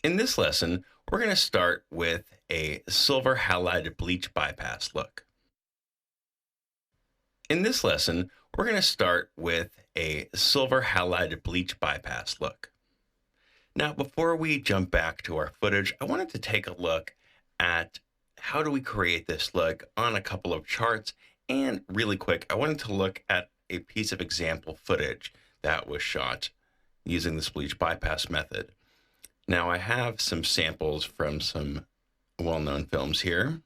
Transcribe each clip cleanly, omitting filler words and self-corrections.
In this lesson, we're going to start with a silver highlighted bleach bypass look. In this lesson, we're going to start with a silver highlighted bleach bypass look. Now, before we jump back to our footage, I wanted to take a look at how do we create this look on a couple of charts. And really quick, I wanted to look at a piece of example footage that was shot using this bleach bypass method. Now I have some samples from some well-known films here.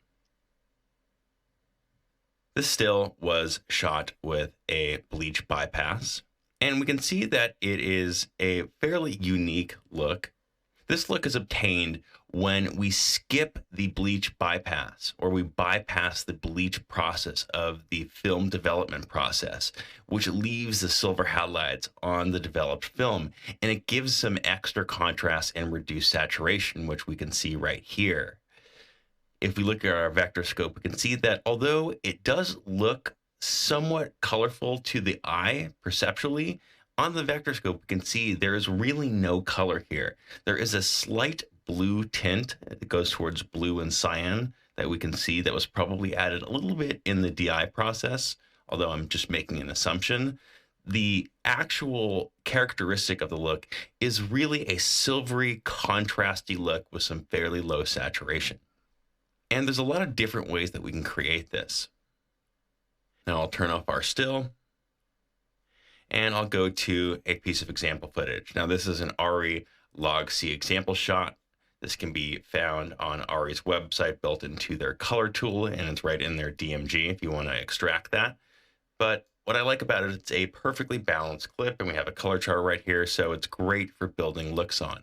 This still was shot with a bleach bypass, and we can see that it is a fairly unique look. This look is obtained when we skip the bleach bypass, or we bypass the bleach process of the film development process, which leaves the silver highlights on the developed film, and it gives some extra contrast and reduced saturation, which we can see right here. If we look at our vector scope, we can see that although it does look somewhat colorful to the eye perceptually, on the vector scope, we can see there is really no color here. There is a slight blue tint that goes towards blue and cyan that we can see that was probably added a little bit in the DI process, although I'm just making an assumption. The actual characteristic of the look is really a silvery, contrasty look with some fairly low saturation. And there's a lot of different ways that we can create this. Now I'll turn off our still, and I'll go to a piece of example footage. Now this is an ARRI log C example shot. This can be found on ARRI's website, built into their color tool, and it's right in their DMG if you want to extract that. But what I like about it, it's a perfectly balanced clip, and we have a color chart right here, so it's great for building looks on.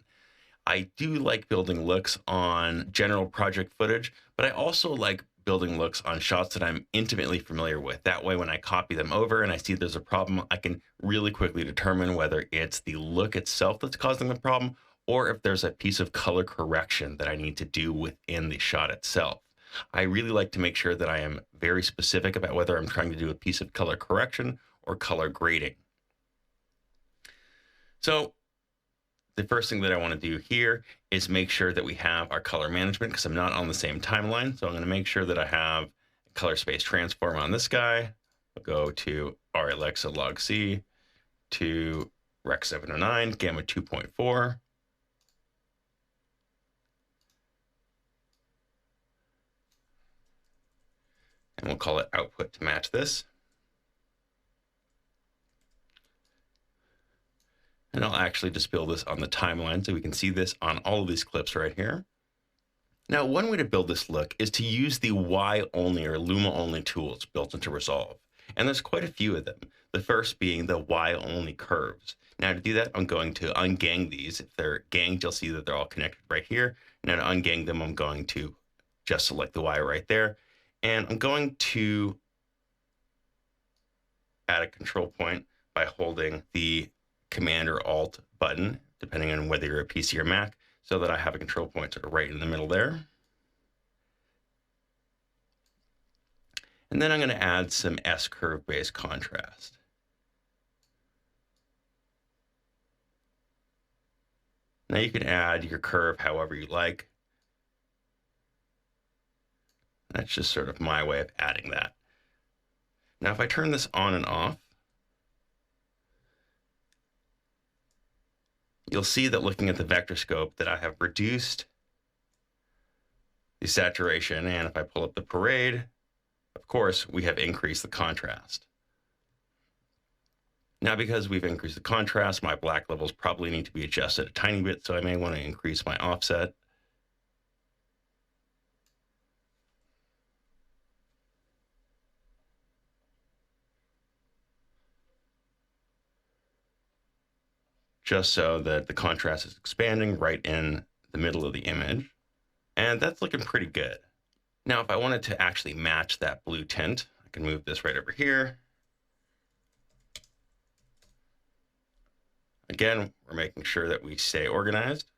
I do like building looks on general project footage, but I also like building looks on shots that I'm intimately familiar with. That way, when I copy them over and I see there's a problem, I can really quickly determine whether it's the look itself that's causing the problem, or if there's a piece of color correction that I need to do within the shot itself. I really like to make sure that I am very specific about whether I'm trying to do a piece of color correction or color grading. So the first thing that I want to do here is make sure that we have our color management, because I'm not on the same timeline. So I'm going to make sure that I have a color space transform on this guy. I'll go to ARRI Alexa log C to Rec 709, gamma 2.4. And we'll call it output to match this. And I'll actually just build this on the timeline so we can see this on all of these clips right here. Now, one way to build this look is to use the Y only or Luma only tools built into Resolve. And there's quite a few of them. The first being the Y only curves. Now to do that, I'm going to ungang these. If they're ganged, you'll see that they're all connected right here. Now to ungang them, I'm going to just select the Y right there. And I'm going to add a control point by holding the Command or Alt button, depending on whether you're a PC or Mac, so that I have a control point sort of right in the middle there. And then I'm going to add some S-curve based contrast. Now you can add your curve however you like. That's just sort of my way of adding that. Now if I turn this on and off, you'll see that looking at the vector scope that I have reduced the saturation, and if I pull up the parade, of course, we have increased the contrast. Now, because we've increased the contrast, my black levels probably need to be adjusted a tiny bit, so I may want to increase my offset. Just so that the contrast is expanding right in the middle of the image. And that's looking pretty good. Now, if I wanted to actually match that blue tint, I can move this right over here. Again, we're making sure that we stay organized.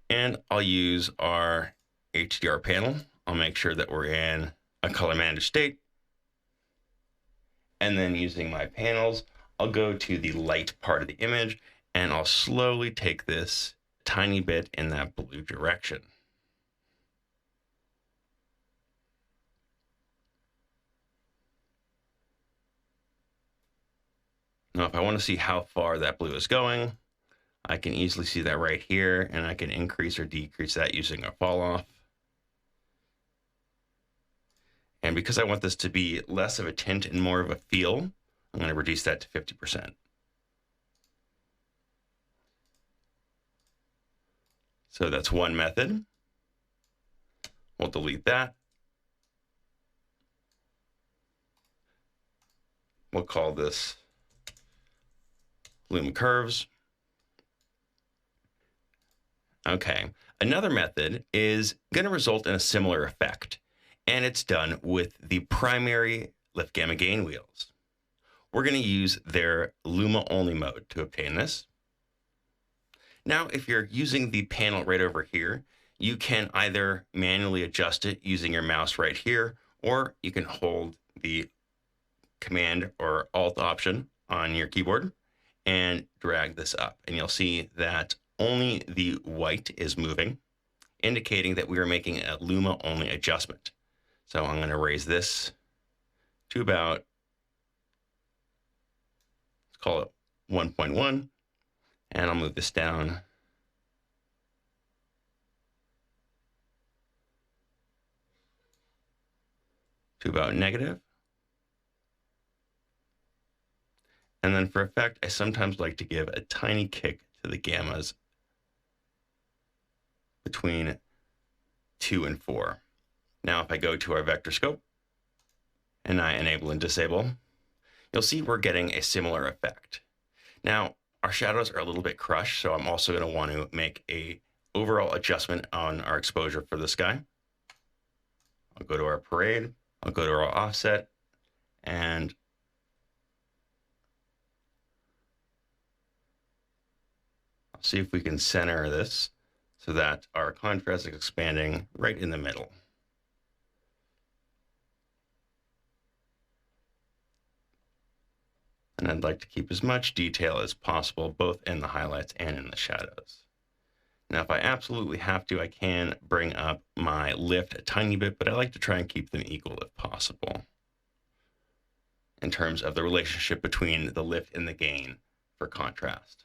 And I'll use our HDR panel. I'll make sure that we're in a color managed state. And then using my panels, I'll go to the light part of the image, and I'll slowly take this tiny bit in that blue direction. Now, if I want to see how far that blue is going, I can easily see that right here, and I can increase or decrease that using a fall off. And because I want this to be less of a tint and more of a feel, I'm going to reduce that to 50%. So that's one method. We'll delete that. We'll call this Luma Curves. Okay, another method is going to result in a similar effect, and it's done with the primary lift gamma gain wheels. We're going to use their Luma only mode to obtain this. Now, if you're using the panel right over here, you can either manually adjust it using your mouse right here, or you can hold the Command or Alt option on your keyboard and drag this up. And you'll see that only the white is moving, indicating that we are making a Luma only adjustment. So I'm going to raise this to about, let's call it 1.1, and I'll move this down to about negative. And then for effect, I sometimes like to give a tiny kick to the gammas between 2 and 4. Now, if I go to our vector scope and I enable and disable, you'll see we're getting a similar effect. Now, our shadows are a little bit crushed, so I'm also going to want to make a overall adjustment on our exposure for this guy. I'll go to our parade, I'll go to our offset, and I'll see if we can center this so that our contrast is expanding right in the middle. And I'd like to keep as much detail as possible, both in the highlights and in the shadows. Now, if I absolutely have to, I can bring up my lift a tiny bit, but I like to try and keep them equal if possible in terms of the relationship between the lift and the gain for contrast.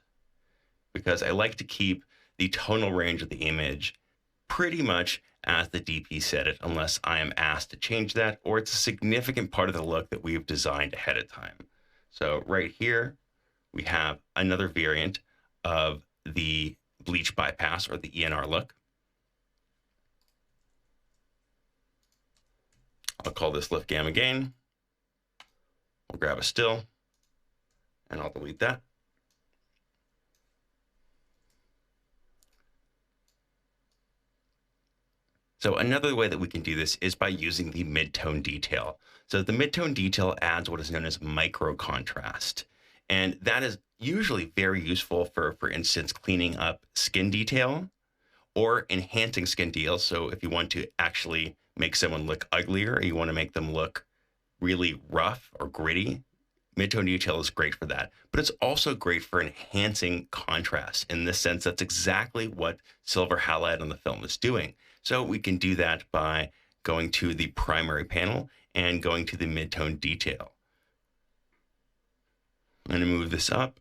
Because I like to keep the tonal range of the image pretty much as the DP set it, unless I am asked to change that, or it's a significant part of the look that we've designed ahead of time. So right here, we have another variant of the bleach bypass or the ENR look. I'll call this lift gamma gain. We'll grab a still, and I'll delete that. So another way that we can do this is by using the midtone detail. So the midtone detail adds what is known as micro contrast. And that is usually very useful for instance, cleaning up skin detail or enhancing skin detail. So if you want to actually make someone look uglier, or you want to make them look really rough or gritty, midtone detail is great for that. But it's also great for enhancing contrast. In this sense, that's exactly what silver halide on the film is doing. So we can do that by going to the primary panel and going to the midtone detail. I'm going to move this up.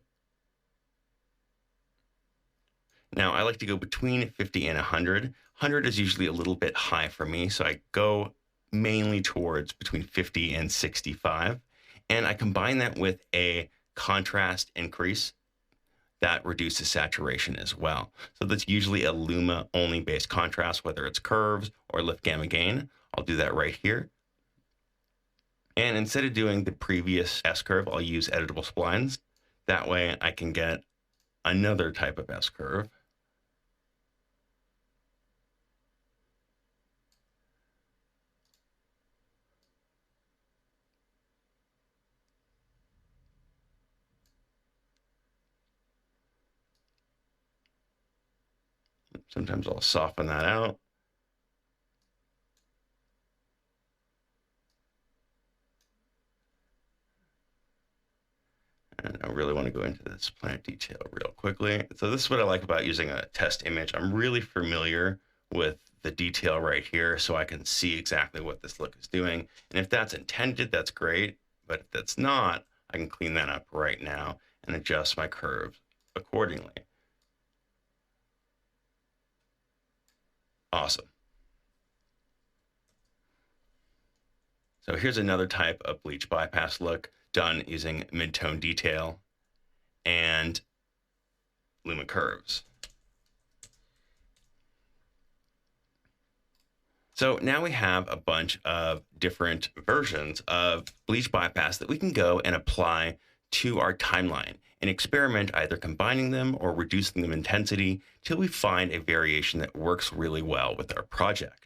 Now, I like to go between 50 and 100. 100 is usually a little bit high for me, so I go mainly towards between 50 and 65. And I combine that with a contrast increase that reduces saturation as well. So that's usually a Luma only based contrast, whether it's curves or lift gamma gain. I'll do that right here. And instead of doing the previous S curve, I'll use editable splines. That way I can get another type of S curve. Sometimes I'll soften that out. And I really want to go into this planet detail real quickly. So this is what I like about using a test image. I'm really familiar with the detail right here, so I can see exactly what this look is doing. And if that's intended, that's great. But if that's not, I can clean that up right now and adjust my curves accordingly. Awesome. So here's another type of bleach bypass look done using mid-tone detail and lumen curves. So now we have a bunch of different versions of bleach bypass that we can go and apply to our timeline and experiment either combining them or reducing them in intensity till we find a variation that works really well with our project.